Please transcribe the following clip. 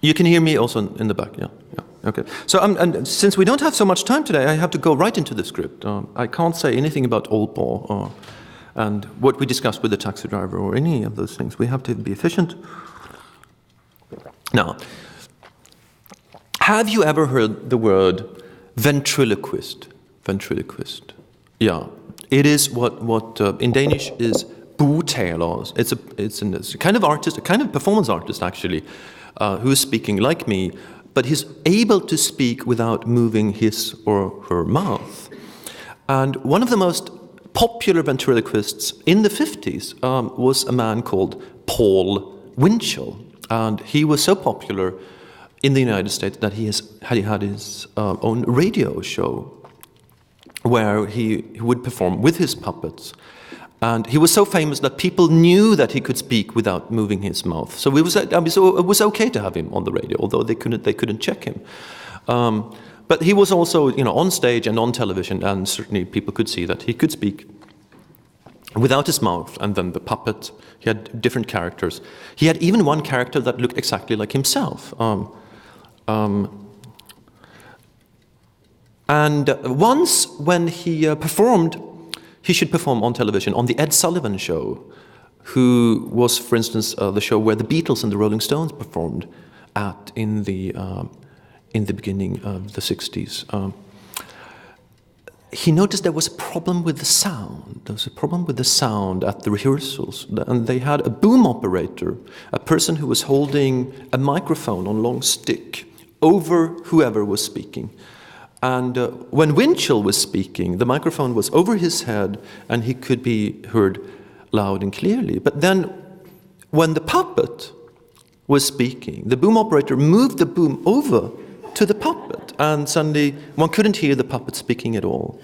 You can hear me also in the back, yeah. Okay. So, and since we don't have so much time today, I have to go right into the script. I can't say anything about Aalborg and what we discussed with the taxi driver or any of those things. We have to be efficient. Now, have you ever heard the word ventriloquist? Ventriloquist. Yeah. It is what in Danish is bogtaler. It's a kind of artist, a kind of performance artist actually, who is speaking like me, but he's able to speak without moving his or her mouth. And one of the most popular ventriloquists in the 50s was a man called Paul Winchell. And he was so popular in the United States that he had his own radio show where he would perform with his puppets. And he was so famous that people knew that he could speak without moving his mouth. So it was okay to have him on the radio, although they couldn't check him. But he was also, on stage and on television, and certainly people could see that he could speak without his mouth. And then the puppet, he had different characters. He had even one character that looked exactly like himself. And once when he performed, he should perform on television on the Ed Sullivan Show, who was, for instance, the show where the Beatles and the Rolling Stones performed at in the beginning of the 60s. He noticed there was a problem with the sound. There was a problem with the sound at the rehearsals, and they had a boom operator, a person who was holding a microphone on a long stick over whoever was speaking. And when Winchell was speaking, the microphone was over his head and he could be heard loud and clearly. But then when the puppet was speaking, the boom operator moved the boom over to the puppet, and suddenly one couldn't hear the puppet speaking at all.